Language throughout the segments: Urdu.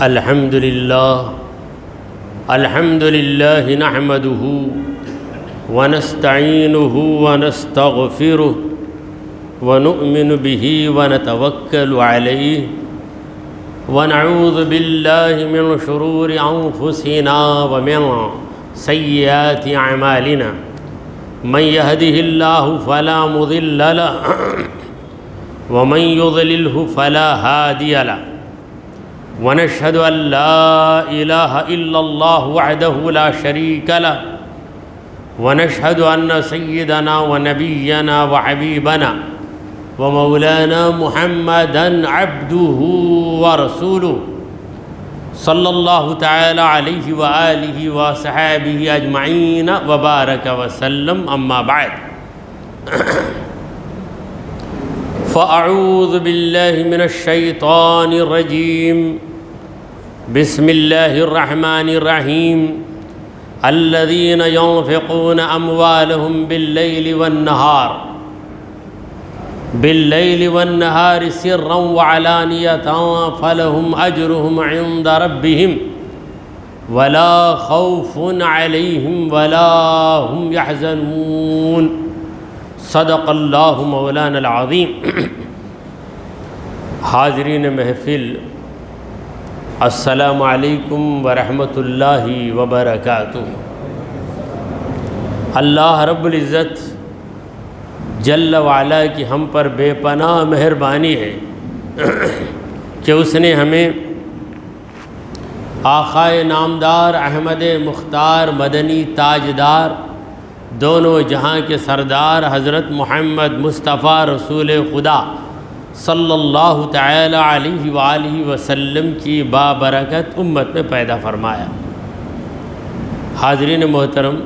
الحمد لله نحمده ونستعينه ونستغفره ونؤمن به ونتوكل عليه ونعوذ بالله من شرور أنفسنا ومن سيئات أعمالنا من يهده الله فلا مضل له ومن يضلله فلا هادي له ونشهد أن لا إله إلا الله وحده لا شريك له ونشهد أن سيدنا ونبينا وحبيبنا ومولانا محمدًا عبده ورسوله صلى الله تعالى عليه وآله وصحابه أجمعين وبارك وسلم. أما بعد فأعوذ بالله من الشيطان الرجيم. بسم الله الرحمن الرحيم. الذين ينفقون أموالهم بالليل والنهار سرا وعلانية فلهم أجرهم عند ربهم ولا خوف عليهم ولا هم يحزنون. صدق اللہ مولانا العظیم. حاضرین محفل، السلام علیکم ورحمۃ اللہ وبرکاتہ. اللہ رب العزت جل وعلا کی ہم پر بے پناہ مہربانی ہے کہ اس نے ہمیں آقائے نامدار احمد مختار مدنی تاجدار دونوں جہاں کے سردار حضرت محمد مصطفیٰ رسول خدا صلی اللہ تعالی علیہ وآلہ وسلم کی بابرکت امت میں پیدا فرمایا. حاضرین محترم،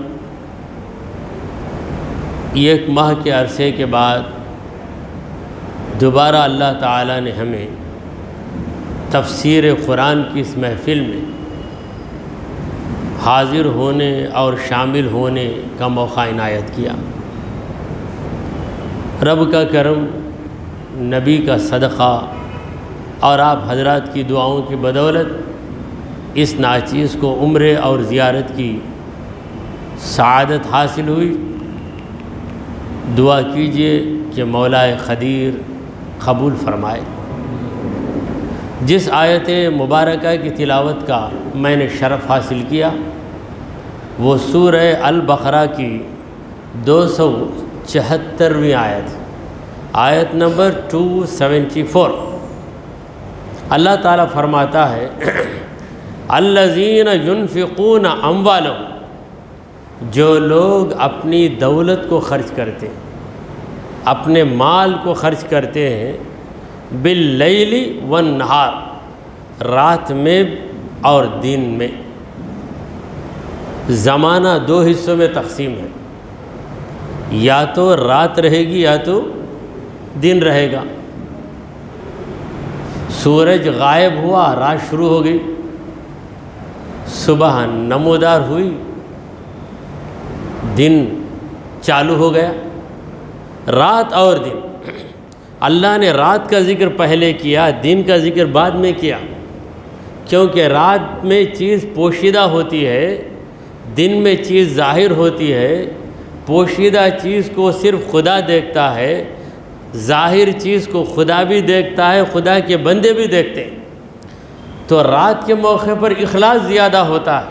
ایک ماہ کے عرصے کے بعد دوبارہ اللہ تعالی نے ہمیں تفسیر قرآن کی اس محفل میں حاضر ہونے اور شامل ہونے کا موقع عنایت کیا. رب کا کرم، نبی کا صدقہ اور آپ حضرات کی دعاؤں کی بدولت اس ناچیز کو عمرے اور زیارت کی سعادت حاصل ہوئی. دعا کیجئے کہ مولا قدیر قبول فرمائے. جس آیت مبارکہ کی تلاوت کا میں نے شرف حاصل کیا وہ سورہ البقرہ کی 274ویں آیت نمبر 274. اللہ تعالیٰ فرماتا ہے الذین ينفقون اموالهم، جو لوگ اپنی دولت کو خرچ کرتے ہیں، اپنے مال کو خرچ کرتے ہیں، باللیل والنہار، رات میں اور دن میں. زمانہ دو حصوں میں تقسیم ہے، یا تو رات رہے گی یا تو دن رہے گا. سورج غائب ہوا، رات شروع ہو گئی، صبح نمودار ہوئی، دن چالو ہو گیا. رات اور دن، اللہ نے رات کا ذکر پہلے کیا، دن کا ذکر بعد میں کیا، کیونکہ رات میں چیز پوشیدہ ہوتی ہے، دن میں چیز ظاہر ہوتی ہے. پوشیدہ چیز کو صرف خدا دیکھتا ہے، ظاہر چیز کو خدا بھی دیکھتا ہے، خدا کے بندے بھی دیکھتے ہیں. تو رات کے موقع پر اخلاص زیادہ ہوتا ہے،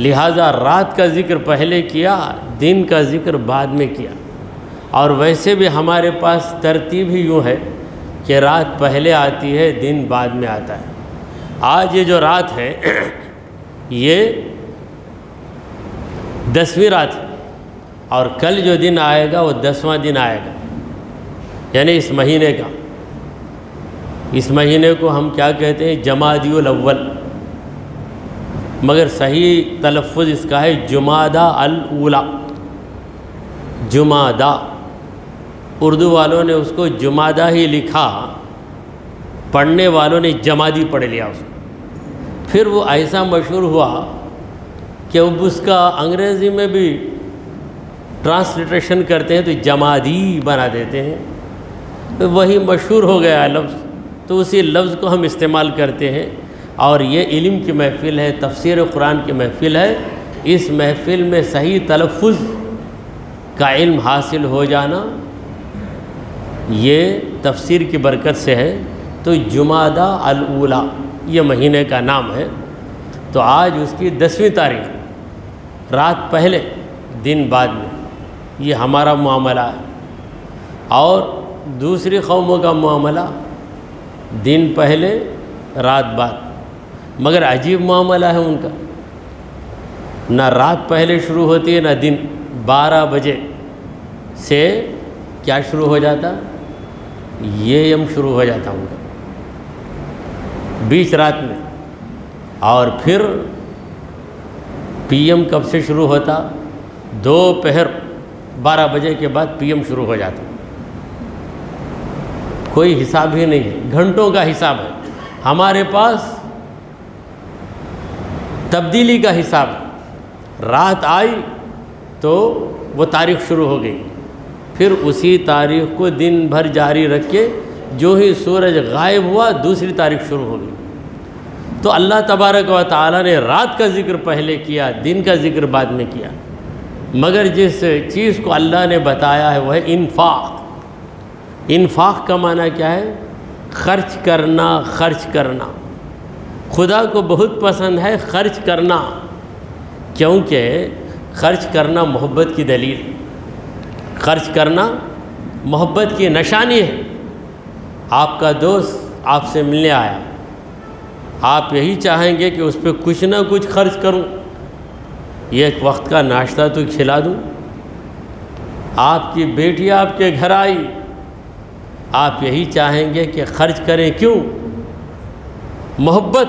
لہٰذا رات کا ذکر پہلے کیا، دن کا ذکر بعد میں کیا. اور ویسے بھی ہمارے پاس ترتیب ہی یوں ہے کہ رات پہلے آتی ہے، دن بعد میں آتا ہے. آج یہ جو رات ہے یہ 10ویں رات ہے، اور کل جو دن آئے گا وہ 10واں دن آئے گا، یعنی اس مہینے کا. اس مہینے کو ہم کیا کہتے ہیں؟ جمادی الاول، مگر صحیح تلفظ اس کا ہے جمادہ الاولی. جمادہ، اردو والوں نے اس کو جمادہ ہی لکھا، پڑھنے والوں نے جمادی پڑھ لیا اس کو. پھر وہ ایسا مشہور ہوا کہ اب اس کا انگریزی میں بھی ٹرانسلیٹریشن کرتے ہیں تو جمادی بنا دیتے ہیں، وہی مشہور ہو گیا لفظ، تو اسی لفظ کو ہم استعمال کرتے ہیں. اور یہ علم کی محفل ہے، تفسیر قرآن کی محفل ہے۔ اس محفل میں صحیح تلفظ کا علم حاصل ہو جانا یہ تفسیر کی برکت سے ہے۔ تو جمادی الاولیٰ یہ مہینے کا نام ہے۔ تو آج اس کی 10ویں تاریخ، رات پہلے دن بعد میں، یہ ہمارا معاملہ ہے۔ اور دوسری قوموں کا معاملہ دن پہلے رات بعد، مگر عجیب معاملہ ہے ان کا، نہ رات پہلے شروع ہوتی ہے نہ دن۔ 12 بجے سے کیا شروع ہو جاتا؟ یہ یم شروع ہو جاتا ان کا بیچ رات میں۔ اور پھر پی ایم کب سے شروع ہوتا؟ دوپہر 12 بجے کے بعد پی ایم شروع ہو جاتا۔ کوئی حساب ہی نہیں ہے، گھنٹوں کا حساب ہے۔ ہمارے پاس تبدیلی کا حساب ہے، رات آئی تو وہ تاریخ شروع ہو گئی، پھر اسی تاریخ کو دن بھر جاری رکھ کے جو ہی سورج غائب ہوا دوسری تاریخ شروع ہو گئی۔ تو اللہ تبارک و تعالیٰ نے رات کا ذکر پہلے کیا، دن کا ذکر بعد میں کیا، مگر جس چیز کو اللہ نے بتایا ہے وہ ہے انفاق۔ انفاق کا معنی کیا ہے؟ خرچ کرنا، خرچ کرنا۔ خدا کو بہت پسند ہے خرچ کرنا، کیونکہ خرچ کرنا محبت کی دلیل ہے، خرچ کرنا محبت کی نشانی ہے۔ آپ کا دوست آپ سے ملنے آیا، آپ یہی چاہیں گے کہ اس پہ کچھ نہ کچھ خرچ کروں، یہ ایک وقت کا ناشتہ تو کھلا دوں۔ آپ کی بیٹی آپ کے گھر آئی، آپ یہی چاہیں گے کہ خرچ کریں، کیوں؟ محبت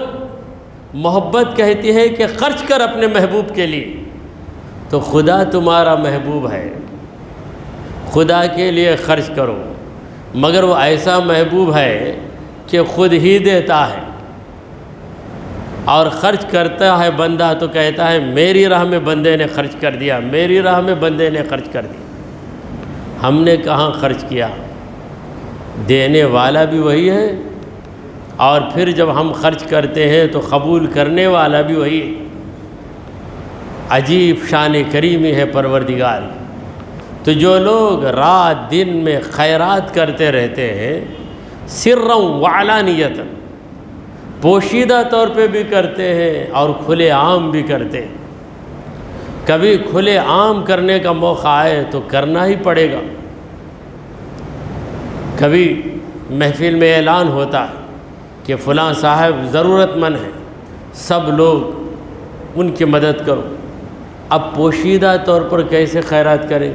کہتی ہے کہ خرچ کر اپنے محبوب کے لیے۔ تو خدا تمہارا محبوب ہے، خدا کے لیے خرچ کرو، مگر وہ ایسا محبوب ہے کہ خود ہی دیتا ہے اور خرچ کرتا ہے بندہ تو کہتا ہے میری راہ میں بندے نے خرچ کر دیا، میری راہ میں بندے نے خرچ کر دیا۔ ہم نے کہاں خرچ کیا؟ دینے والا بھی وہی ہے، اور پھر جب ہم خرچ کرتے ہیں تو قبول کرنے والا بھی وہی ہے۔ عجیب شان کریمی ہے پروردگار کی۔ تو جو لوگ رات دن میں خیرات کرتے رہتے ہیں، سرًا وعلانیۃً، پوشیدہ طور پہ بھی کرتے ہیں اور کھلے عام بھی کرتے ہیں۔ کبھی کھلے عام کرنے کا موقع آئے تو کرنا ہی پڑے گا۔ کبھی محفل میں اعلان ہوتا ہے کہ فلاں صاحب ضرورت مند ہیں، سب لوگ ان کی مدد کرو۔ اب پوشیدہ طور پر کیسے خیرات کریں؟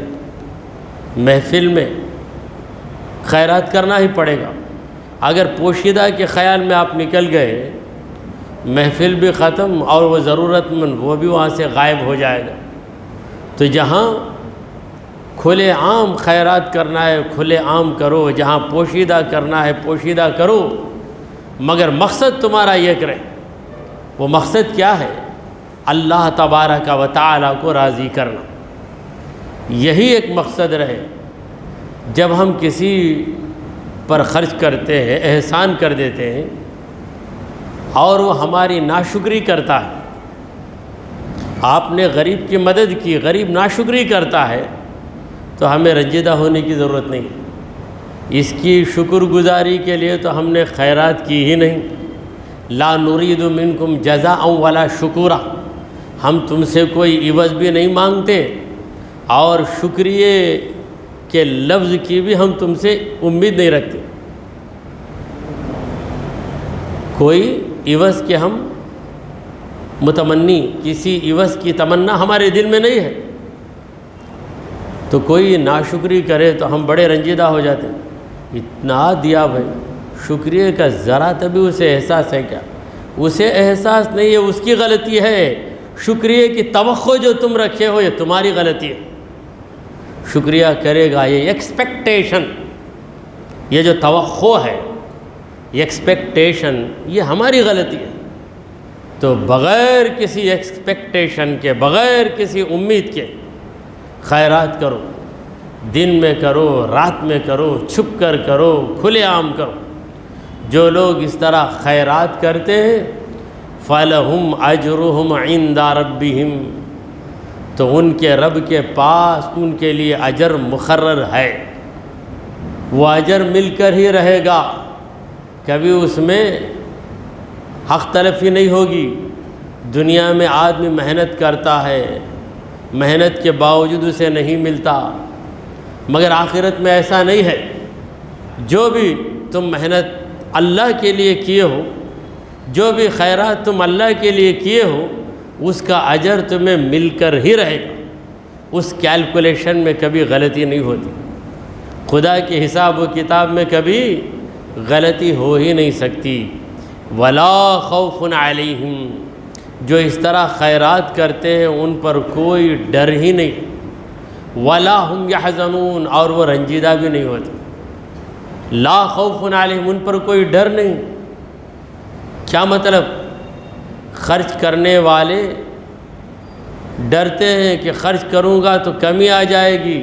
محفل میں خیرات کرنا ہی پڑے گا۔ اگر پوشیدہ کے خیال میں آپ نکل گئے، محفل بھی ختم اور وہ ضرورت مند وہ بھی وہاں سے غائب ہو جائے گا۔ تو جہاں کھلے عام خیرات کرنا ہے کھلے عام کرو، جہاں پوشیدہ کرنا ہے پوشیدہ کرو، مگر مقصد تمہارا یہ کرے۔ وہ مقصد کیا ہے؟ اللہ تبارک و تعالیٰ کو راضی کرنا، یہی ایک مقصد رہے۔ جب ہم کسی پر خرچ کرتے ہیں، احسان کر دیتے ہیں، اور وہ ہماری ناشکری کرتا ہے، آپ نے غریب کی مدد کی، غریب ناشکری کرتا ہے، تو ہمیں رنجیدہ ہونے کی ضرورت نہیں ہے۔ اس کی شکر گزاری کے لیے تو ہم نے خیرات کی ہی نہیں۔ لا نرید منکم جزاء ولا شکورا، ہم تم سے کوئی عوض بھی نہیں مانگتے، اور شکریہ کے لفظ کی بھی ہم تم سے امید نہیں رکھتے۔ کوئی عوض کے ہم متمنی، کسی عوض کی تمنا ہمارے دل میں نہیں ہے۔ تو کوئی ناشکری کرے تو ہم بڑے رنجیدہ ہو جاتے ہیں، اتنا دیا بھائی، شکریہ کا ذرا تبھی اسے احساس ہے کیا؟ اسے احساس نہیں ہے، اس کی غلطی ہے۔ شکریہ کی توقع جو تم رکھے ہو یہ تمہاری غلطی ہے۔ شکریہ کرے گا، یہ ایکسپیکٹیشن، یہ جو توقع ہے، یہ ایکسپیکٹیشن، یہ ہماری غلطی ہے۔ تو بغیر کسی ایکسپیکٹیشن کے، بغیر کسی امید کے خیرات کرو، دن میں کرو، رات میں کرو، چھپ کر کرو، کھلے عام کرو۔ جو لوگ اس طرح خیرات کرتے ہیں فَلَهُمْ أَجْرُهُمْ عِنْدَ رَبِّهِمْ، تو ان کے رب کے پاس ان کے لیے اجر مقرر ہے، وہ اجر مل کر ہی رہے گا، کبھی اس میں حق تلفی نہیں ہوگی۔ دنیا میں آدمی محنت کرتا ہے، محنت کے باوجود اسے نہیں ملتا، مگر آخرت میں ایسا نہیں ہے۔ جو بھی تم محنت اللہ کے لیے کیے ہو، جو بھی خیرات تم اللہ کے لیے کیے ہو، اس کا اجر تمہیں مل کر ہی رہے گا، اس کیلکولیشن میں کبھی غلطی نہیں ہوتی، خدا کے حساب و کتاب میں کبھی غلطی ہو ہی نہیں سکتی۔ وَلَا خَوْفٌ عَلَيْهِمْ، جو اس طرح خیرات کرتے ہیں ان پر کوئی ڈر ہی نہیں، وَلَا هُمْ يَحْزَنُونَ، اور وہ رنجیدہ بھی نہیں ہوتے۔ لا خوف علیہم، ان پر کوئی ڈر نہیں۔ کیا مطلب؟ خرچ کرنے والے ڈرتے ہیں کہ خرچ کروں گا تو کمی آ جائے گی،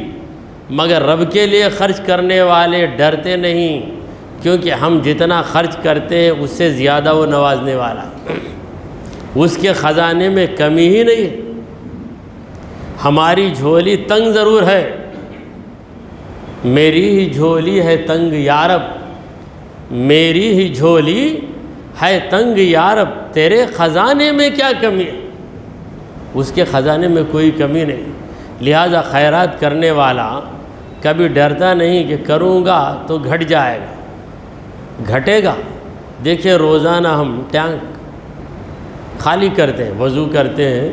مگر رب کے لیے خرچ کرنے والے ڈرتے نہیں، کیونکہ ہم جتنا خرچ کرتے ہیں اس سے زیادہ وہ نوازنے والا، اس کے خزانے میں کمی ہی نہیں ہے۔ ہماری جھولی تنگ ضرور ہے، میری ہی جھولی ہے تنگ یارب، میری ہی جھولی ہے تنگ یارب، تیرے خزانے میں کیا کمی ہے؟ اس کے خزانے میں کوئی کمی نہیں۔ لہذا خیرات کرنے والا کبھی ڈرتا نہیں کہ کروں گا تو گھٹ جائے گا، گھٹے گا۔ دیکھیں روزانہ ہم ٹینک خالی کرتے ہیں، وضو کرتے ہیں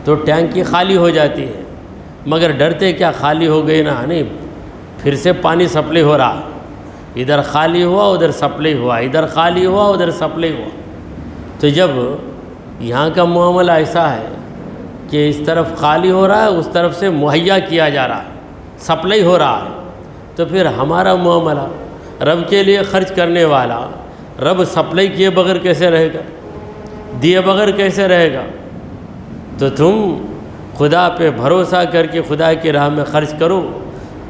تو ٹینکی خالی ہو جاتی ہے، مگر ڈرتے کیا خالی ہو گئی نا، نہیں پھر سے پانی سپلائی ہو رہا، ادھر خالی ہوا ادھر سپلائی ہوا، ادھر خالی ہوا ادھر سپلائی ہوا۔ تو جب یہاں کا معاملہ ایسا ہے کہ اس طرف خالی ہو رہا ہے، اس طرف سے مہیا کیا جا رہا ہے، سپلائی ہو رہا ہے، تو پھر ہمارا معاملہ رب کے لیے خرچ کرنے والا، رب سپلائی کیے بغیر کیسے رہے گا، دیے بغیر کیسے رہے گا؟ تو تم خدا پہ بھروسہ کر کے خدا کی راہ میں خرچ کرو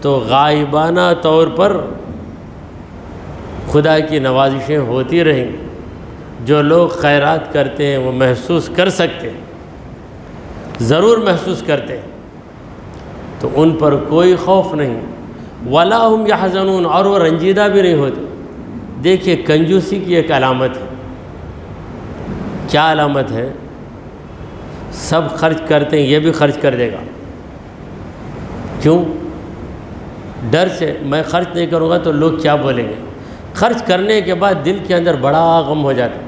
تو غائبانہ طور پر خدا کی نوازشیں ہوتی رہیں گی۔ جو لوگ خیرات کرتے ہیں وہ محسوس کر سکتے ہیں، ضرور محسوس کرتے ہیں، تو ان پر کوئی خوف نہیں، وَلَا هُمْ يَحْزَنُونَ، اور وہ رنجیدہ بھی نہیں ہوتے۔ دیکھیے کنجوسی کی ایک علامت ہے، کیا علامت ہے؟ سب خرچ کرتے ہیں، یہ بھی خرچ کر دے گا، کیوں؟ ڈر سے میں خرچ نہیں کروں گا تو لوگ کیا بولیں گے۔ خرچ کرنے کے بعد دل کے اندر بڑا غم ہو جاتا ہے،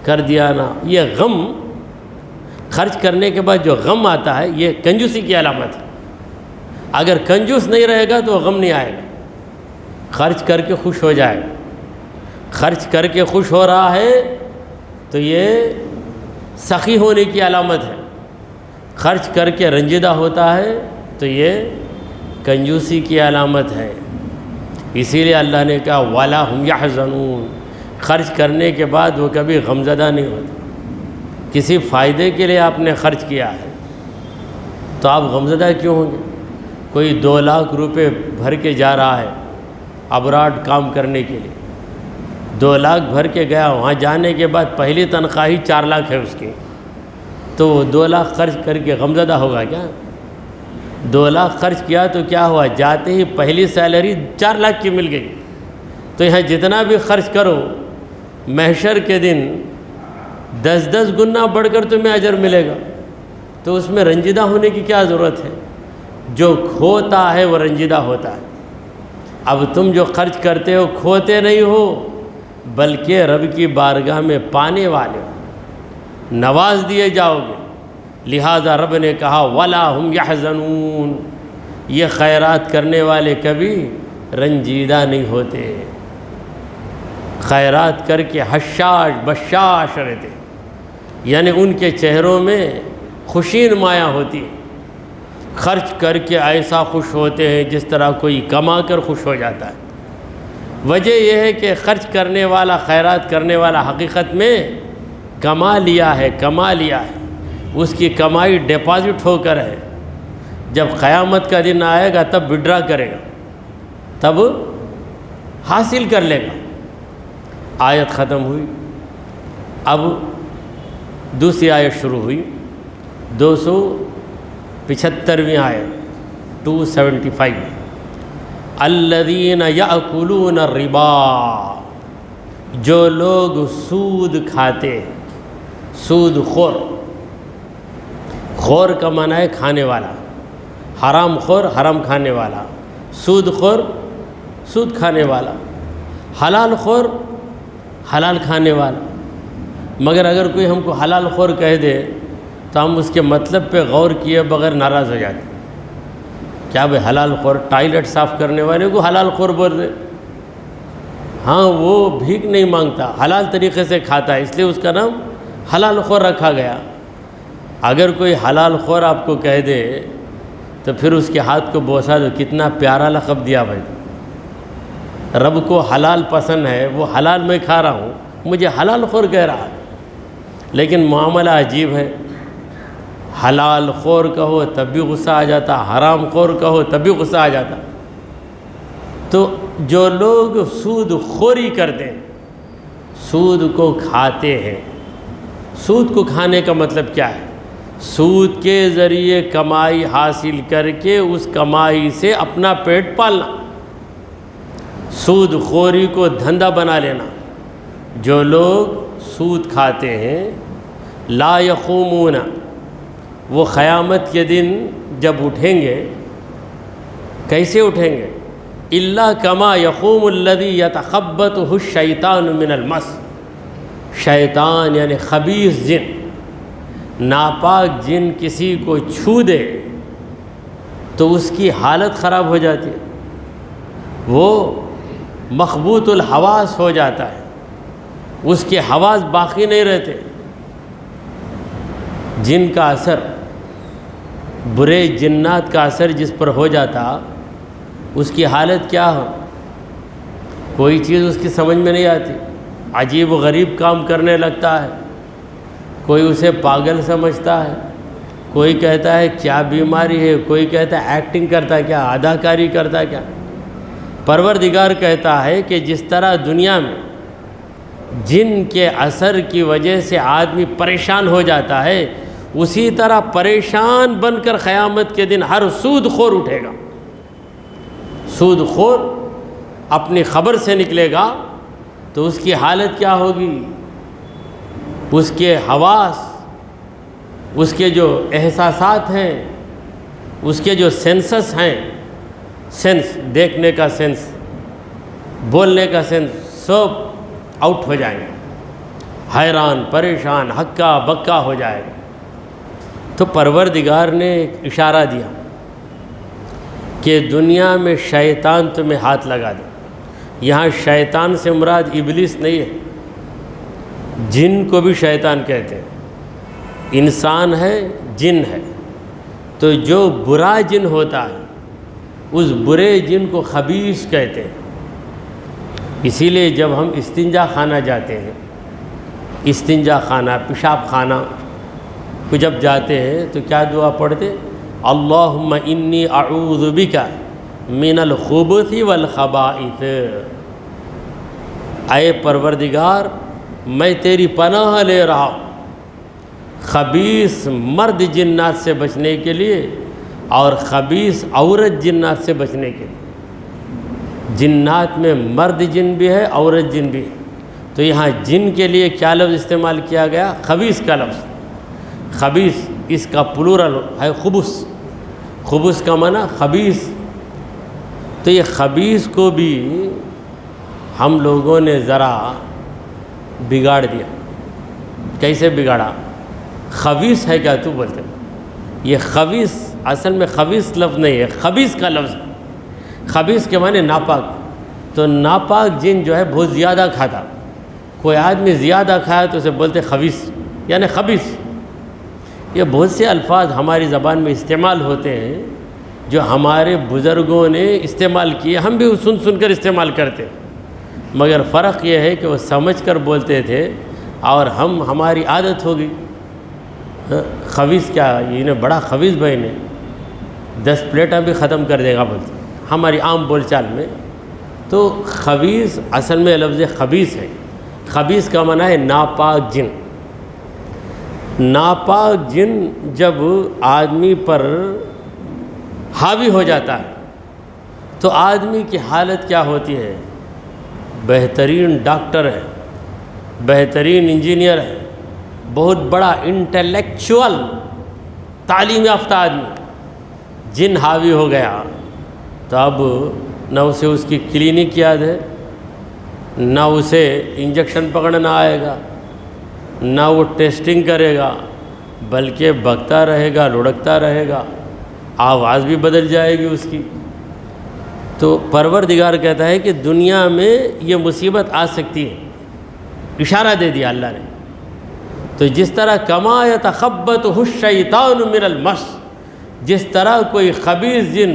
کر دیا نا۔ یہ غم، خرچ کرنے کے بعد جو غم آتا ہے یہ کنجوسی کی علامت ہے۔ اگر کنجوس نہیں رہے گا تو غم نہیں آئے گا، خرچ کر کے خوش ہو جائے گا۔ خرچ کر کے خوش ہو رہا ہے تو یہ سخی ہونے کی علامت ہے، خرچ کر کے رنجیدہ ہوتا ہے تو یہ کنجوسی کی علامت ہے۔ اسی لیے اللہ نے کہا وَلَا هُمْ يَحْزَنُونَ، خرچ کرنے کے بعد وہ کبھی غمزدہ نہیں ہوتے۔ کسی فائدے کے لیے آپ نے خرچ کیا ہے تو آپ غمزدہ کیوں ہوں گے؟ کوئی 2 لاکھ روپے بھر کے جا رہا ہے ابراڈ کام کرنے کے لیے، 2 لاکھ بھر کے گیا، وہاں جانے کے بعد پہلی تنخواہ ہی 4 لاکھ ہے اس کی، تو وہ 2 لاکھ خرچ کر کے غمزدہ ہوگا کیا؟ 2 لاکھ خرچ کیا تو کیا ہوا؟ جاتے ہی پہلی سیلری 4 لاکھ کی مل گئی۔ تو یہاں جتنا بھی خرچ کرو، محشر کے دن 10 گنا بڑھ کر تمہیں اجر ملے گا، تو اس میں رنجیدہ ہونے کی کیا ضرورت ہے؟ جو کھوتا ہے وہ رنجیدہ ہوتا ہے۔ اب تم جو خرچ کرتے ہو کھوتے نہیں ہو، بلکہ رب کی بارگاہ میں پانے والے ہو، نواز دیے جاؤ گے۔ لہٰذا رب نے کہا وَلَا هُمْ يَحْزَنُونَ، یہ خیرات کرنے والے کبھی رنجیدہ نہیں ہوتے، خیرات کر کے حشاش بشاش رہتے، یعنی ان کے چہروں میں خوشی نمایاں ہوتی ہے۔ خرچ کر کے ایسا خوش ہوتے ہیں جس طرح کوئی کما کر خوش ہو جاتا ہے۔ وجہ یہ ہے کہ خرچ کرنے والا، خیرات کرنے والا حقیقت میں کما لیا ہے، اس کی کمائی ڈپازٹ ہو کر ہے۔ جب قیامت کا دن آئے گا تب وڈرا کرے گا، تب حاصل کر لے گا۔ آیت ختم ہوئی۔ اب دوسری آیت شروع ہوئی 275ویں آیت 275 الذین یأکلون الربا، جو لوگ سود کھاتے ہیں، سود خور، خور کا معنی ہے کھانے والا، حرام خور حرام کھانے والا، سود خور سود کھانے والا، حلال خور حلال کھانے والا۔ مگر اگر کوئی ہم کو حلال خور کہہ دے تو ہم اس کے مطلب پہ غور کیے بغیر ناراض ہو جاتے ہیں۔ کیا بھئی حلال خور، ٹائلٹ صاف کرنے والے کو حلال خور بول رہے؟ ہاں وہ بھیک نہیں مانگتا، حلال طریقے سے کھاتا ہے، اس لیے اس کا نام حلال خور رکھا گیا۔ اگر کوئی حلال خور آپ کو کہہ دے تو پھر اس کے ہاتھ کو بوسا دو، کتنا پیارا لقب دیا بھائی۔ رب کو حلال پسند ہے، وہ حلال میں کھا رہا ہوں، مجھے حلال خور کہہ رہا ہے۔ لیکن معاملہ عجیب ہے، حلال خور کہو تب بھی غصہ آ جاتا، حرام خور کہو تب بھی غصہ آ جاتا۔ تو جو لوگ سود خوری کرتے ہیں، سود کو کھاتے ہیں، سود کو کھانے کا مطلب کیا ہے؟ سود کے ذریعے کمائی حاصل کر کے اس کمائی سے اپنا پیٹ پالنا، سود خوری کو دھندا بنا لینا۔ جو لوگ سود کھاتے ہیں لا یقومون، وہ قیامت کے دن جب اٹھیں گے کیسے اٹھیں گے؟ الا کما یقوم الذی یتخبطہ الشیطان من المس، شیطان یعنی خبیث جن، ناپاک جن کسی کو چھو دے تو اس کی حالت خراب ہو جاتی ہے، وہ مخبوط الحواس ہو جاتا ہے، اس کے حواس باقی نہیں رہتے۔ جن کا اثر، برے جنات کا اثر جس پر ہو جاتا، اس کی حالت کیا ہو؟ کوئی چیز اس کی سمجھ میں نہیں آتی، عجیب و غریب کام کرنے لگتا ہے، کوئی اسے پاگل سمجھتا ہے، کوئی کہتا ہے کیا بیماری ہے، کوئی کہتا ہے ایکٹنگ کرتا ہے کیا، اداکاری کرتا ہے کیا۔ پروردگار کہتا ہے کہ جس طرح دنیا میں جن کے اثر کی وجہ سے آدمی پریشان ہو جاتا ہے، اسی طرح پریشان بن کر قیامت کے دن ہر سود خور اٹھے گا۔ سود خور اپنی خبر سے نکلے گا تو اس کی حالت کیا ہوگی؟ اس کے حواس، اس کے جو احساسات ہیں، اس کے جو سینسس ہیں، سینس، دیکھنے کا سینس، بولنے کا سینس، سب آؤٹ ہو جائیں گے، حیران پریشان ہکا بکا ہو جائے گا۔ تو پروردگار نے ایک اشارہ دیا کہ دنیا میں شیطان تمہیں ہاتھ لگا دے۔ یہاں شیطان سے مراد ابلیس نہیں ہے، جن کو بھی شیطان کہتے ہیں، انسان ہے جن ہے، تو جو برا جن ہوتا ہے اس برے جن کو خبیث کہتے ہیں۔ اسی لیے جب ہم استنجا خانہ جاتے ہیں، استنجا خانہ، پیشاب خانہ کو جب جاتے ہیں تو کیا دعا پڑھتے؟ اللہم انی اعوذ بک من الخبث والخبائث، اے پروردگار میں تیری پناہ لے رہا ہوں خبیث مرد جنات سے بچنے کے لیے اور خبیث عورت جنات سے بچنے کے لیے۔ جنات میں مرد جن بھی ہے، عورت جن بھی ہے، تو یہاں جن کے لیے کیا لفظ استعمال کیا گیا؟ خبیث کا لفظ۔ خبیث اس کا پلورل ہے خبث، خبث کا معنی خبیث۔ تو یہ خبیث کو بھی ہم لوگوں نے ذرا بگاڑ دیا۔ کیسے بگاڑا؟ خبیث ہے کیا تو بولتے؟ یہ خبیث اصل میں خبیث لفظ نہیں ہے، خبیث کا لفظ۔ خبیث کے معنی ناپاک۔ تو ناپاک جن جو ہے بہت زیادہ کھاتا، کوئی آدمی زیادہ کھایا تو اسے بولتے خبیث، یعنی خبیث۔ یہ بہت سے الفاظ ہماری زبان میں استعمال ہوتے ہیں جو ہمارے بزرگوں نے استعمال کیے، ہم بھی سن سن کر استعمال کرتے ہیں، مگر فرق یہ ہے کہ وہ سمجھ کر بولتے تھے اور ہماری عادت ہو گئی۔ خبیث کیا، انہیں بڑا خبیث بھائی نے 10 پلیٹیں بھی ختم کر دے گا بولتے ہماری عام بول چال میں۔ تو خبیث اصل میں لفظ خبیث ہے، خبیث کا معنی ہے ناپاک جن۔ ناپاک جن جب آدمی پر حاوی ہو جاتا ہے تو آدمی کی حالت کیا ہوتی ہے؟ بہترین ڈاکٹر ہے، بہترین انجینئر ہے، بہت بڑا انٹلیکچوئل تعلیم یافتہ آدمی، جن حاوی ہو گیا تو اب نہ اسے اس کی کلینک یاد ہے، نہ اسے انجیکشن پکڑنا آئے گا، نہ وہ ٹیسٹنگ کرے گا، بلکہ بکتا رہے گا، لڑکتا رہے گا، آواز بھی بدل جائے گی اس کی۔ تو پروردگار کہتا ہے کہ دنیا میں یہ مصیبت آ سکتی ہے، اشارہ دے دیا اللہ نے۔ تو جس طرح کما یتخبطہ الشیطان من المس، جس طرح کوئی خبیث جن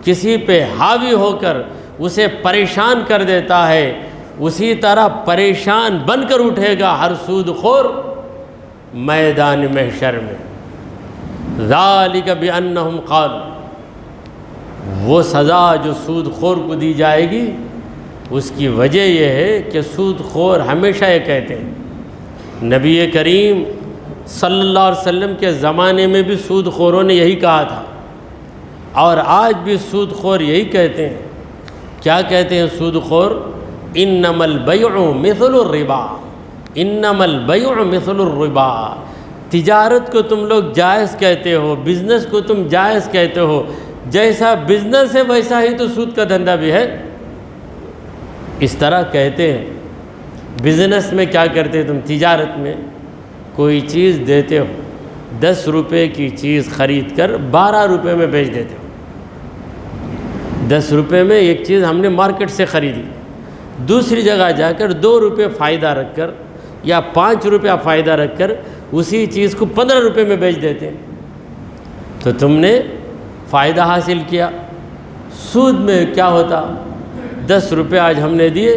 کسی پہ حاوی ہو کر اسے پریشان کر دیتا ہے، اسی طرح پریشان بن کر اٹھے گا ہر سود خور میدان محشر میں۔ ذالک بانہم قالوا، وہ سزا جو سود خور کو دی جائے گی اس کی وجہ یہ ہے کہ سود خور ہمیشہ یہ کہتے ہیں، نبی کریم صلی اللہ علیہ وسلم کے زمانے میں بھی سود خوروں نے یہی کہا تھا، اور آج بھی سود خور یہی کہتے ہیں۔ کیا کہتے ہیں سود خور؟ انما البیع مثل الربا، انما البیع مثل الربا، تجارت کو تم لوگ جائز کہتے ہو، بزنس کو تم جائز کہتے ہو، جیسا بزنس ہے ویسا ہی تو سود کا دھندا بھی ہے، اس طرح کہتے ہیں۔ بزنس میں کیا کرتے تم؟ تجارت میں کوئی چیز دیتے ہو، 10 روپے کی چیز خرید کر 12 روپے میں بیچ دیتے ہو۔ 10 روپے میں ایک چیز ہم نے مارکیٹ سے خریدی، دوسری جگہ جا کر 2 روپے فائدہ رکھ کر یا 5 روپیہ فائدہ رکھ کر اسی چیز کو 15 روپے میں بیچ دیتے ہیں، تو تم نے فائدہ حاصل کیا۔ سود میں کیا ہوتا؟ 10 روپے آج ہم نے دیے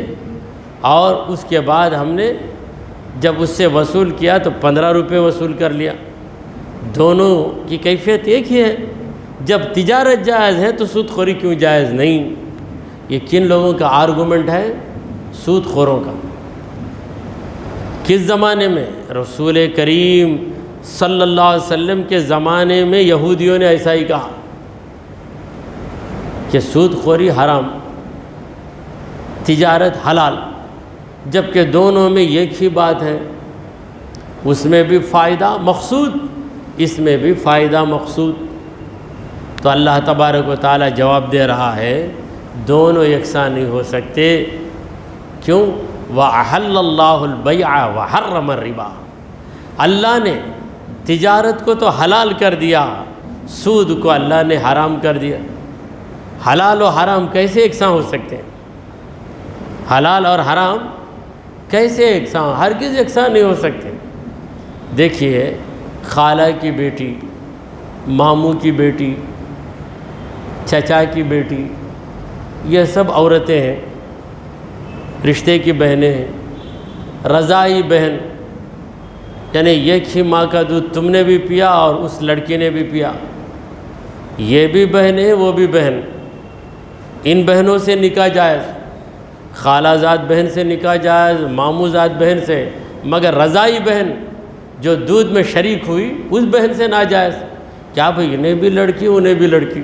اور اس کے بعد ہم نے جب اس سے وصول کیا تو 15 روپے وصول کر لیا، دونوں کی کیفیت ایک ہی ہے۔ جب تجارت جائز ہے تو سود خوری کیوں جائز نہیں؟ یہ کن لوگوں کا آرگومنٹ ہے؟ سود خوروں کا۔ کس زمانے میں؟ رسول کریم صلی اللہ علیہ وسلم کے زمانے میں یہودیوں نے ایسا ہی کہا کہ سود خوری حرام، تجارت حلال، جبکہ دونوں میں ایک ہی بات ہے، اس میں بھی فائدہ مقصود، اس میں بھی فائدہ مقصود۔ تو اللہ تبارک و تعالی جواب دے رہا ہے دونوں یکساں نہیں ہو سکتے۔ کیوں؟ وَأَحَلَّ اللَّهُ الْبَيْعَ وَحَرَّمَ الرِّبَا، اللہ نے تجارت کو تو حلال کر دیا، سود کو اللہ نے حرام کر دیا۔ حلال و حرام کیسے یکساں ہو سکتے ہیں؟ حلال اور حرام کیسے یکساں؟ ہرگز یکساں نہیں ہو سکتے۔ دیکھیے، خالہ کی بیٹی، ماموں کی بیٹی، چچا کی بیٹی، یہ سب عورتیں ہیں، رشتے کی بہنیں ہیں، رضائی بہن، یعنی ایک ہی ماں کا دودھ تم نے بھی پیا اور اس لڑکی نے بھی پیا، یہ بھی بہن ہے وہ بھی بہن، ان بہنوں سے نکاح جائز، خالہ زاد بہن سے نکاح جائز، ماموں زاد بہن سے، مگر رضائی بہن جو دودھ میں شریک ہوئی اس بہن سے ناجائز۔ کیا بھئی انہیں بھی لڑکی انہیں بھی لڑکی،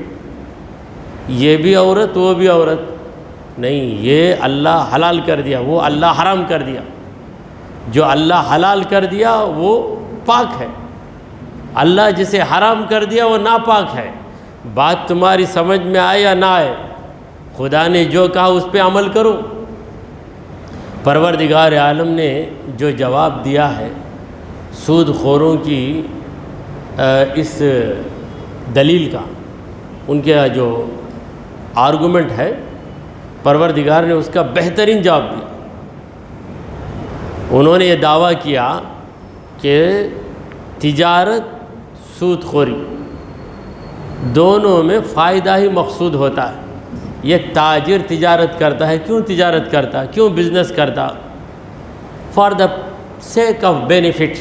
یہ بھی عورت وہ بھی عورت؟ نہیں، یہ اللہ حلال کر دیا، وہ اللہ حرام کر دیا۔ جو اللہ حلال کر دیا وہ پاک ہے، اللہ جسے حرام کر دیا وہ ناپاک ہے۔ بات تمہاری سمجھ میں آئے یا نہ آئے، خدا نے جو کہا اس پہ عمل کرو۔ پروردگار عالم نے جو جواب دیا ہے سود خوروں کی اس دلیل کا، ان کے جو آرگومنٹ ہے، پروردگار نے اس کا بہترین جواب دیا۔ انہوں نے یہ دعویٰ کیا کہ تجارت، سود خوری، دونوں میں فائدہ ہی مقصود ہوتا ہے۔ یہ تاجر تجارت کرتا ہے، کیوں تجارت کرتا ہے، کیوں بزنس کرتا؟ For the sake of benefit,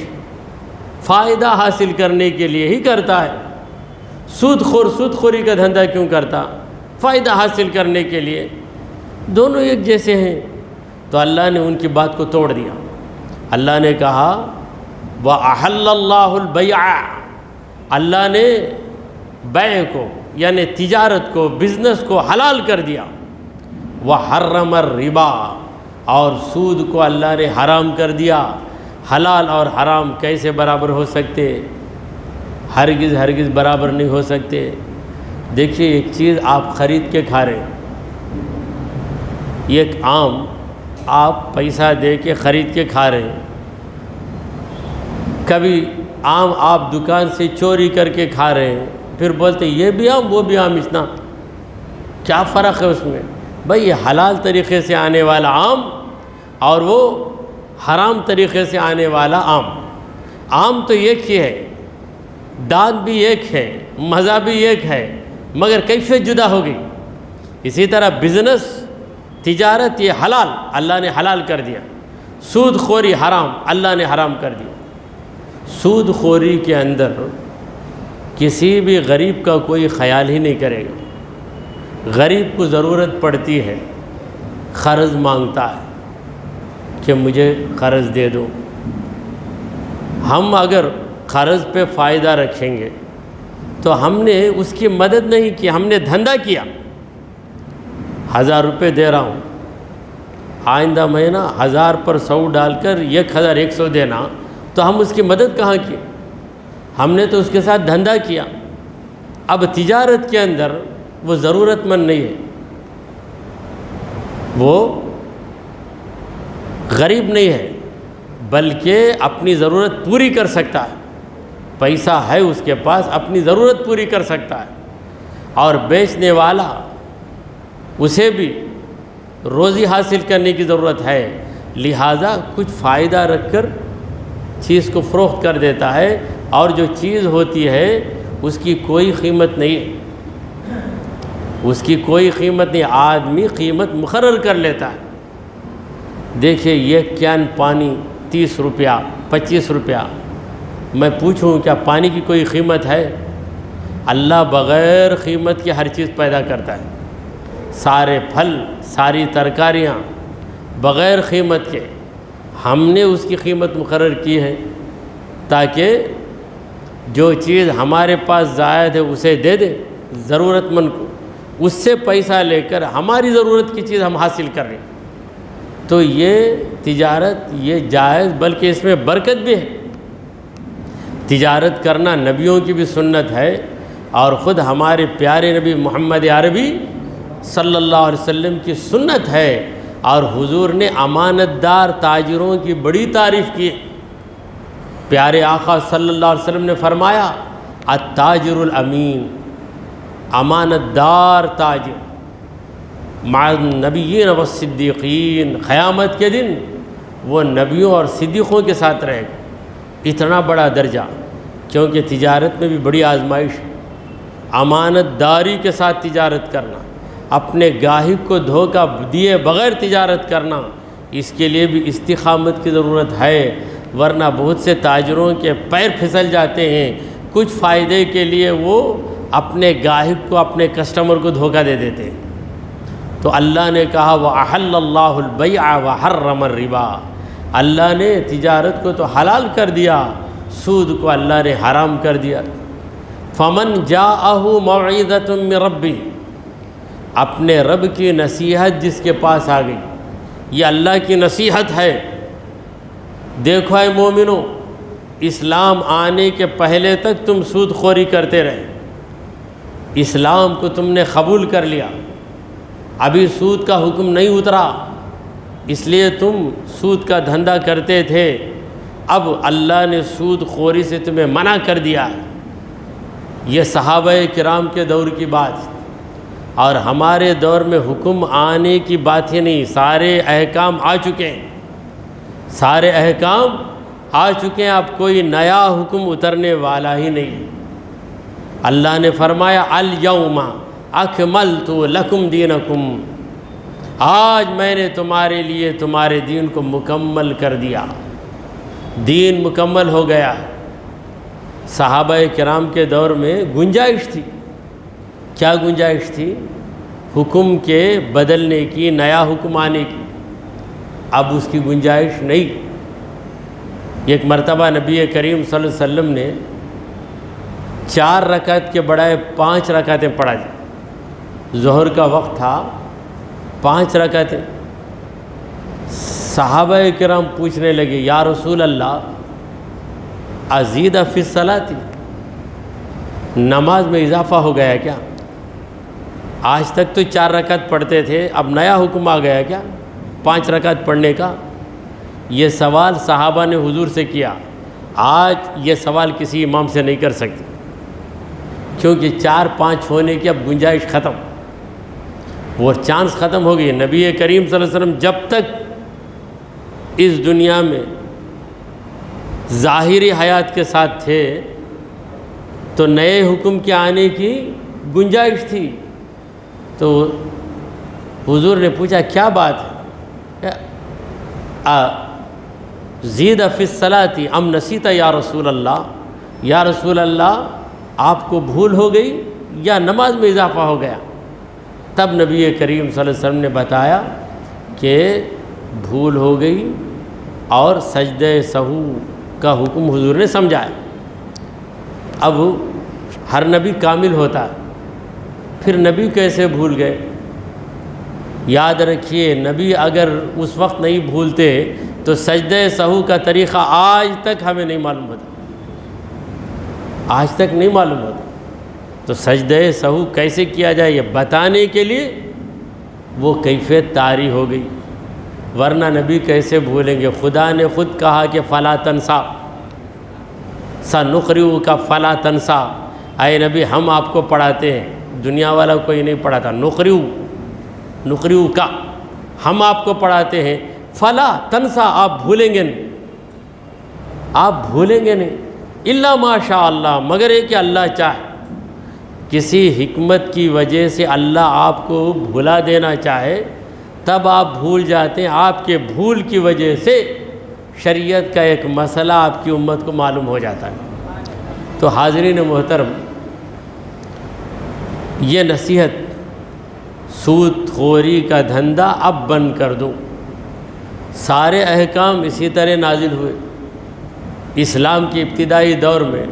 فائدہ حاصل کرنے کے لیے ہی کرتا ہے۔ سود خوری کا دھندا کیوں کرتا؟ فائدہ حاصل کرنے کے لیے۔ دونوں ایک جیسے ہیں۔ تو اللہ نے ان کی بات کو توڑ دیا۔ اللہ نے کہا وَأَحَلَّ اللَّهُ الْبَيْعَ، اللہ نے بیع کو یعنی تجارت کو، بزنس کو حلال کر دیا۔ وَحَرَّمَ الرِّبَا، اور سود کو اللہ نے حرام کر دیا۔ حلال اور حرام کیسے برابر ہو سکتے؟ ہرگز ہرگز برابر نہیں ہو سکتے۔ دیکھیے ایک چیز آپ خرید کے کھا رہے ہیں، ایک آم آپ پیسہ دے کے خرید کے کھا رہے ہیں، کبھی آم آپ دکان سے چوری کر کے کھا رہے ہیں، پھر بولتے یہ بھی آم وہ بھی آم، اتنا کیا فرق ہے اس میں؟ بھئی یہ حلال طریقے سے آنے والا آم اور وہ حرام طریقے سے آنے والا آم، آم تو ایک ہی ہے، دانت بھی ایک ہے، مزہ بھی ایک ہے، مگر کیفیت جدا ہو گئی۔ اسی طرح بزنس، تجارت، یہ حلال اللہ نے حلال کر دیا، سود خوری حرام اللہ نے حرام کر دیا۔ سود خوری کے اندر کسی بھی غریب کا کوئی خیال ہی نہیں کرے گا۔ غریب کو ضرورت پڑتی ہے، قرض مانگتا ہے کہ مجھے قرض دے دو۔ ہم اگر قرض پہ فائدہ رکھیں گے تو ہم نے اس کی مدد نہیں کی، ہم نے دھندا کیا۔ 1000 روپے دے رہا ہوں، آئندہ مہینہ 1000 پر 100 ڈال کر 1100 دینا، تو ہم اس کی مدد کہاں کی؟ ہم نے تو اس کے ساتھ دھندا کیا۔ اب تجارت کے اندر وہ ضرورت مند نہیں ہے، وہ غریب نہیں ہے، بلکہ اپنی ضرورت پوری کر سکتا ہے، پیسہ ہے اس کے پاس، اپنی ضرورت پوری کر سکتا ہے۔ اور بیچنے والا، اسے بھی روزی حاصل کرنے کی ضرورت ہے، لہٰذا کچھ فائدہ رکھ کر چیز کو فروخت کر دیتا ہے، اور جو چیز ہوتی ہے اس کی کوئی قیمت نہیں ہے، اس کی کوئی قیمت نہیں، آدمی قیمت مقرر کر لیتا ہے۔ دیکھیے یہ کین پانی 30 روپیہ 25 روپیہ، میں پوچھوں کیا پانی کی کوئی قیمت ہے؟ اللہ بغیر قیمت کے ہر چیز پیدا کرتا ہے، سارے پھل، ساری ترکاریاں بغیر قیمت کے، ہم نے اس کی قیمت مقرر کی ہے تاکہ جو چیز ہمارے پاس زائد ہے اسے دے دے ضرورت مند کو، اس سے پیسہ لے کر ہماری ضرورت کی چیز ہم حاصل کر رہے ہیں۔ تو یہ تجارت یہ جائز، بلکہ اس میں برکت بھی ہے۔ تجارت کرنا نبیوں کی بھی سنت ہے، اور خود ہمارے پیارے نبی محمد عربی صلی اللہ علیہ وسلم کی سنت ہے، اور حضور نے امانت دار تاجروں کی بڑی تعریف کی۔ پیارے آقا صلی اللہ علیہ وسلم نے فرمایا التاجر الامین، امانت دار تاجر مع النبیین والصدیقین، قیامت کے دن وہ نبیوں اور صدیقوں کے ساتھ رہے گا۔ اتنا بڑا درجہ، کیونکہ تجارت میں بھی بڑی آزمائش ہے، امانت داری کے ساتھ تجارت کرنا، اپنے گاہک کو دھوکہ دیے بغیر تجارت کرنا، اس کے لیے بھی استقامت کی ضرورت ہے، ورنہ بہت سے تاجروں کے پیر پھسل جاتے ہیں، کچھ فائدے کے لیے وہ اپنے گاہک کو، اپنے کسٹمر کو دھوکہ دے دیتے ہیں۔ تو اللہ نے کہا وَأَحَلَّ اللَّهُ الْبَيْعَ وَحَرَّمَ الرِّبَا، اللہ نے تجارت کو تو حلال کر دیا، سود کو اللہ نے حرام کر دیا۔ فَمَنْ جَاءَهُ مَوْعِظَةٌ مِّن رَبِّهِ، اپنے رب کی نصیحت جس کے پاس آ گئی، یہ اللہ کی نصیحت ہے۔ دیکھو اے مومنو، اسلام آنے کے پہلے تک تم سود خوری کرتے رہے، اسلام کو تم نے قبول کر لیا، ابھی سود کا حکم نہیں اترا، اس لیے تم سود کا دھندا کرتے تھے، اب اللہ نے سود خوری سے تمہیں منع کر دیا ہے۔ یہ صحابہ کرام کے دور کی بات، اور ہمارے دور میں حکم آنے کی بات ہی نہیں، سارے احکام آ چکے ہیں، سارے احکام آ چکے ہیں، اب کوئی نیا حکم اترنے والا ہی نہیں۔ اللہ نے فرمایا الیوم اکملت لکم دینکم، آج میں نے تمہارے لیے تمہارے دین کو مکمل کر دیا، دین مکمل ہو گیا۔ صحابہ کرام کے دور میں گنجائش تھی، کیا گنجائش تھی؟ حکم کے بدلنے کی، نیا حکم آنے کی، اب اس کی گنجائش نہیں۔ ایک مرتبہ نبی کریم صلی اللہ علیہ وسلم نے 4 رکعت کے بڑائے 5 رکعتیں پڑھا دی. ظہر کا وقت تھا، 5 رکعتیں. صحابہ کرام پوچھنے لگے یا رسول اللہ ازید فی الصلاۃ، نماز میں اضافہ ہو گیا کیا؟ آج تک تو 4 رکعت پڑھتے تھے، اب نیا حکم آ گیا کیا 5 رکعت پڑھنے کا؟ یہ سوال صحابہ نے حضور سے کیا. آج یہ سوال کسی امام سے نہیں کر سکتے، کیونکہ 4-5 ہونے کی اب گنجائش ختم، وہ چانس ختم ہو گئی. نبی کریم صلی اللہ علیہ وسلم جب تک اس دنیا میں ظاہری حیات کے ساتھ تھے تو نئے حکم کے آنے کی گنجائش تھی. تو حضور نے پوچھا کیا بات ہے؟ زید فی الصلاۃ ام نسیت یا رسول اللہ، یا رسول اللہ آپ کو بھول ہو گئی یا نماز میں اضافہ ہو گیا؟ تب نبی کریم صلی اللہ علیہ وسلم نے بتایا کہ بھول ہو گئی اور سجدہ سہو کا حکم حضور نے سمجھایا. اب ہر نبی کامل ہوتا ہے، پھر نبی کیسے بھول گئے؟ یاد رکھیے نبی اگر اس وقت نہیں بھولتے تو سجدہ سہو کا طریقہ آج تک ہمیں نہیں معلوم ہوتا، آج تک نہیں معلوم ہوتا. تو سجدہ سہو کیسے کیا جائے یہ بتانے کے لیے وہ کیفیت طاری ہو گئی، ورنہ نبی کیسے بھولیں گے؟ خدا نے خود کہا کہ فلا تنسا سنقرئک فلا تنسا. اے نبی ہم آپ کو پڑھاتے ہیں، دنیا والا کوئی نہیں پڑھاتا. نقرئک ہم آپ کو پڑھاتے ہیں، فلا تنسا آپ بھولیں گے نہیں، آپ بھولیں گے نہیں. الا ماشاء اللہ، مگر یہ کہ اللہ چاہے، کسی حکمت کی وجہ سے اللہ آپ کو بھلا دینا چاہے تب آپ بھول جاتے ہیں. آپ کے بھول کی وجہ سے شریعت کا ایک مسئلہ آپ کی امت کو معلوم ہو جاتا ہے. تو حاضرین محترم، یہ نصیحت سود خوری کا دھندا اب بند کر دو. سارے احکام اسی طرح نازل ہوئے. اسلام کے ابتدائی دور میں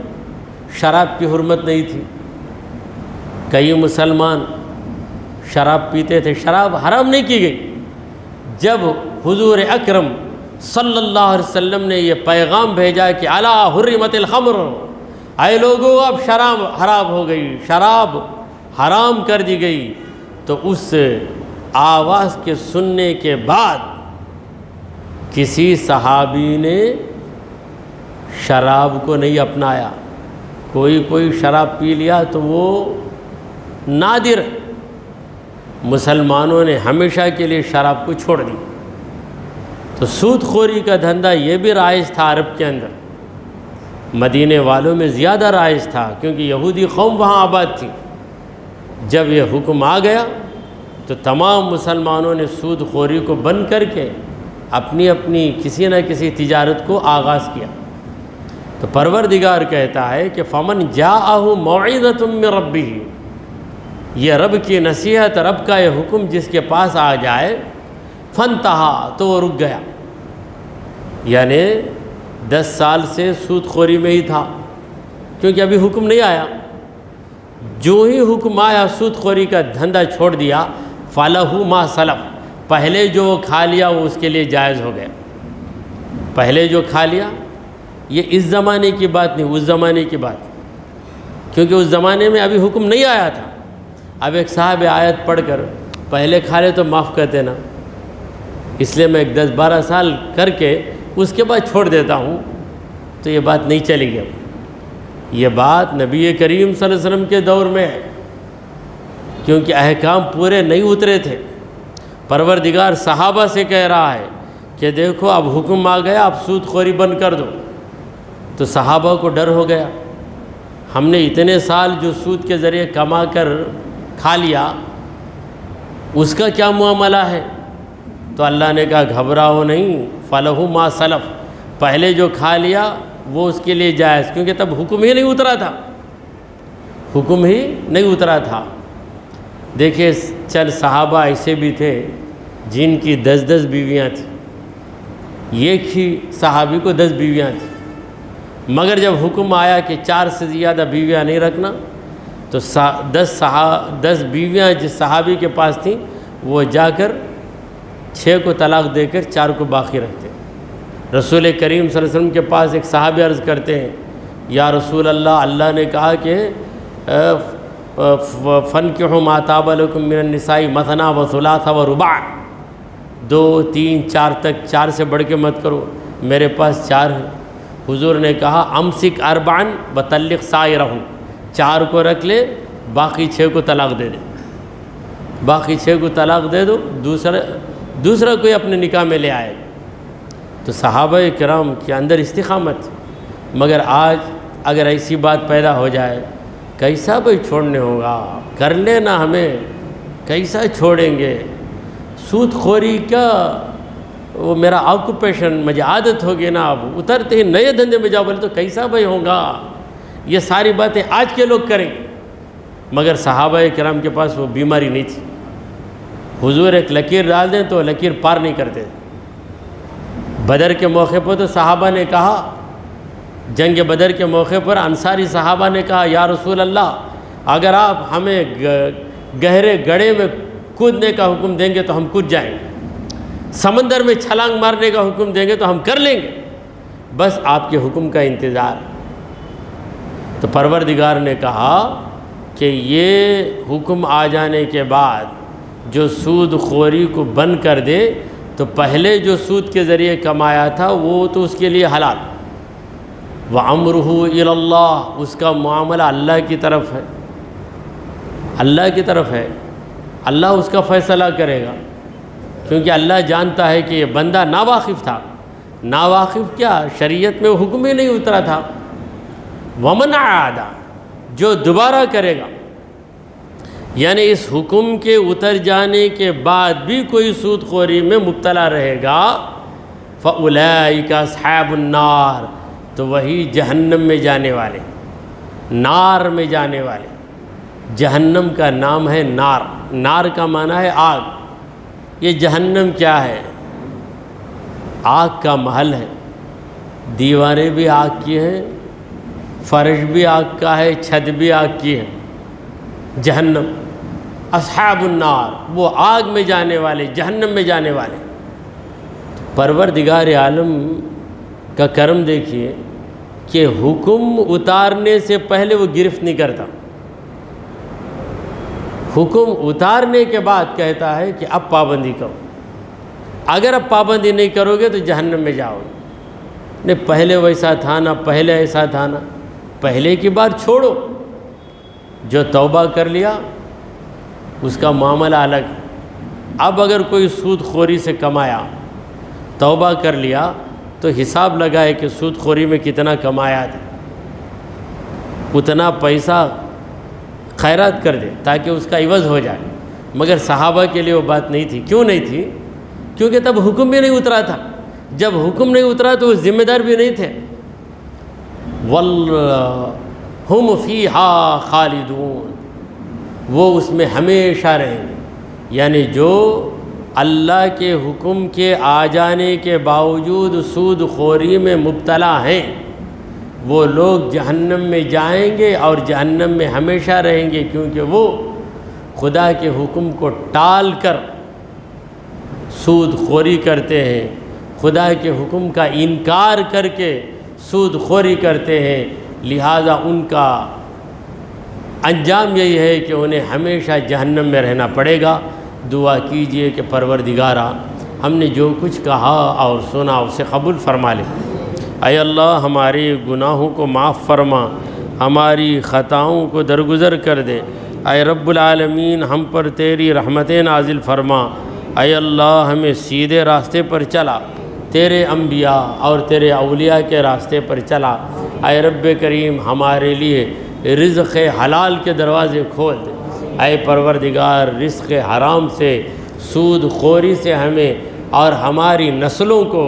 شراب کی حرمت نہیں تھی، کئی مسلمان شراب پیتے تھے، شراب حرام نہیں کی گئی. جب حضور اکرم صلی اللہ علیہ وسلم نے یہ پیغام بھیجا کہ الا حرمت الخمر، اے لوگو اب شراب حرام ہو گئی، شراب حرام کر دی گئی، تو اس آواز کے سننے کے بعد کسی صحابی نے شراب کو نہیں اپنایا. کوئی شراب پی لیا تو وہ نادر. مسلمانوں نے ہمیشہ کے لیے شراب کو چھوڑ دی. تو سود خوری کا دھندا یہ بھی رائج تھا عرب کے اندر، مدینے والوں میں زیادہ رائج تھا کیونکہ یہودی قوم وہاں آباد تھی. جب یہ حکم آ گیا تو تمام مسلمانوں نے سود خوری کو بند کر کے اپنی اپنی کسی نہ کسی تجارت کو آغاز کیا. تو پروردگار کہتا ہے کہ فمن جاءہ موعظۃ من ربہ، یہ رب کی نصیحت، رب کا یہ حکم جس کے پاس آ جائے، فانتہا تو وہ رک گیا. یعنی 10 سال سے سود خوری میں ہی تھا کیونکہ ابھی حکم نہیں آیا. جو ہی حکم آیا سود خوری کا دھندا چھوڑ دیا. فَلَهُ مَا سَلَفَ، پہلے جو کھا لیا وہ اس کے لیے جائز ہو گیا. پہلے جو کھا لیا، یہ اس زمانے کی بات نہیں، اس زمانے کی بات، کیونکہ اس زمانے میں ابھی حکم نہیں آیا تھا. اب ایک صاحب آیت پڑھ کر پہلے کھا لے تو معاف کر دینا، اس لیے میں 10-12 سال کر کے اس کے بعد چھوڑ دیتا ہوں، تو یہ بات نہیں چلے گی. اب یہ بات نبی کریم صلی اللہ علیہ وسلم کے دور میں ہے، کیونکہ احکام پورے نہیں اترے تھے. پروردگار صحابہ سے کہہ رہا ہے کہ دیکھو اب حکم آ گیا، اب سود خوری بند کر دو. تو صحابہ کو ڈر ہو گیا، ہم نے اتنے سال جو سود کے ذریعے کما کر کھا لیا، اس کا کیا معاملہ ہے؟ تو اللہ نے کہا گھبراؤ نہیں، فَلَهُ مَا سَلَفَ، پہلے جو کھا لیا وہ اس کے لیے جائز، کیونکہ تب حکم ہی نہیں اترا تھا، حکم ہی نہیں اترا تھا. دیکھیے چند صحابہ ایسے بھی تھے جن کی 10-10 بیویاں تھیں. ایک ہی صحابی کو 10 بیویاں تھیں، مگر جب حکم آیا کہ 4 سے زیادہ بیویاں نہیں رکھنا تو 10 بیویاں جس صحابی کے پاس تھیں وہ جا کر 6 کو طلاق دے کر 4 کو باقی رکھتے۔ رسول کریم صلی اللہ علیہ وسلم کے پاس ایک صحابی عرض کرتے ہیں، یا رسول اللہ، اللہ نے کہا کہ فَانْكِحُوا مَا طَابَ لَكُم مِّنَ النِّسَاءِ مَثْنَىٰ وَثُلَاثَ وَرُبَاعَ، 2 3 4 تک، 4 سے بڑھ کے مت کرو، میرے پاس 4 ہے۔ حضور نے کہا امسک 4 وطلق سائرہم، 4 کو رکھ لے، باقی 6 کو طلاق دے دے، باقی 6 کو طلاق دے دو، دوسرا کوئی اپنے نکاح میں لے آئے۔ تو صحابہ کرام کے اندر استقامت، مگر آج اگر ایسی بات پیدا ہو جائے، کیسا بھائی چھوڑنے ہوگا، کر لینا، ہمیں کیسا چھوڑیں گے، سود خوری کیا، وہ میرا آکوپیشن، مجھے عادت ہوگی نا، اب اترتے ہی نئے دھندے میں جاؤ، بولے تو کیسا بھائی ہوگا، یہ ساری باتیں آج کے لوگ کریں، مگر صحابہ کرام کے پاس وہ بیماری نہیں تھی۔ حضور ایک لکیر ڈال دیں تو لکیر پار نہیں کرتے۔ بدر کے موقع پر تو صحابہ نے کہا، جنگ بدر کے موقع پر انصاری صحابہ نے کہا، یا رسول اللہ، اگر آپ ہمیں گہرے گڑھے میں کودنے کا حکم دیں گے تو ہم کود جائیں گے، سمندر میں چھلانگ مارنے کا حکم دیں گے تو ہم کر لیں گے، بس آپ کے حکم کا انتظار۔ تو پروردگار نے کہا کہ یہ حکم آ جانے کے بعد جو سود خوری کو بند کر دے تو پہلے جو سود کے ذریعے کمایا تھا وہ تو اس کے لیے حلال، وَأَمْرُهُ إِلَى اللَّهِ، اس کا معاملہ اللہ کی طرف ہے، اللہ کی طرف ہے، اللہ اس کا فیصلہ کرے گا، کیونکہ اللہ جانتا ہے کہ یہ بندہ ناواقف تھا۔ ناواقف کیا، شریعت میں حکم ہی نہیں اترا تھا۔ وَمَنْ عَادَ، جو دوبارہ کرے گا، یعنی اس حکم کے اتر جانے کے بعد بھی کوئی سود خوری میں مبتلا رہے گا، فَأُولَئِكَ أَصْحَابُ النَّارِ، تو وہی جہنم میں جانے والے، نار میں جانے والے۔ جہنم کا نام ہے نار، نار کا معنی ہے آگ۔ یہ جہنم کیا ہے؟ آگ کا محل ہے، دیواریں بھی آگ کی ہیں، فرش بھی آگ کا ہے، چھت بھی آگ کی ہے۔ جہنم، اصحاب النار، وہ آگ میں جانے والے، جہنم میں جانے والے۔ پروردگار عالم کا کرم دیکھیے کہ حکم اتارنے سے پہلے وہ گرفت نہیں کرتا، حکم اتارنے کے بعد کہتا ہے کہ اب پابندی کرو، اگر اب پابندی نہیں کرو گے تو جہنم میں جاؤ گے۔ نہیں پہلے ویسا تھا نا، پہلے ایسا تھا نا، پہلے کی بات چھوڑو، جو توبہ کر لیا اس کا معاملہ الگ ہے۔ اب اگر کوئی سود خوری سے کمایا، توبہ کر لیا، تو حساب لگائے کہ سود خوری میں کتنا کمایا تھا، اتنا پیسہ خیرات کر دے تاکہ اس کا عوض ہو جائے۔ مگر صحابہ کے لیے وہ بات نہیں تھی۔ کیوں نہیں تھی؟ کیونکہ تب حکم بھی نہیں اترا تھا۔ جب حکم نہیں اترا تو وہ ذمہ دار بھی نہیں تھے۔ وَهُمْ فِيهَا خَالِدُونَ، وہ اس میں ہمیشہ رہیں گے۔ یعنی جو اللہ کے حکم کے آ جانے کے باوجود سود خوری میں مبتلا ہیں، وہ لوگ جہنم میں جائیں گے اور جہنم میں ہمیشہ رہیں گے، کیونکہ وہ خدا کے حکم کو ٹال کر سود خوری کرتے ہیں، خدا کے حکم کا انکار کر کے سود خوری کرتے ہیں، لہٰذا ان کا انجام یہی ہے کہ انہیں ہمیشہ جہنم میں رہنا پڑے گا۔ دعا کیجئے کہ پروردگارا، ہم نے جو کچھ کہا اور سنا اسے قبول فرما لے۔ اے اللہ، ہمارے گناہوں کو معاف فرما، ہماری خطاؤں کو درگزر کر دے۔ اے رب العالمین، ہم پر تیری رحمتیں نازل فرما۔ اے اللہ، ہمیں سیدھے راستے پر چلا، تیرے انبیاء اور تیرے اولیاء کے راستے پر چلا۔ اے رب کریم، ہمارے لیے رزق حلال کے دروازے کھول دے۔ اے پروردگار، رزق حرام سے، سود خوری سے ہمیں اور ہماری نسلوں کو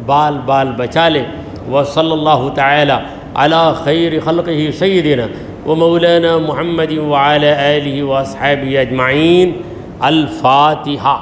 بال بال بچا لے۔ وصلی اللہ تعالی علی خیر خلقہ سیدنا و مولانا محمد وعلی آلہ واصحابہ اجمعین۔ الفاتحہ۔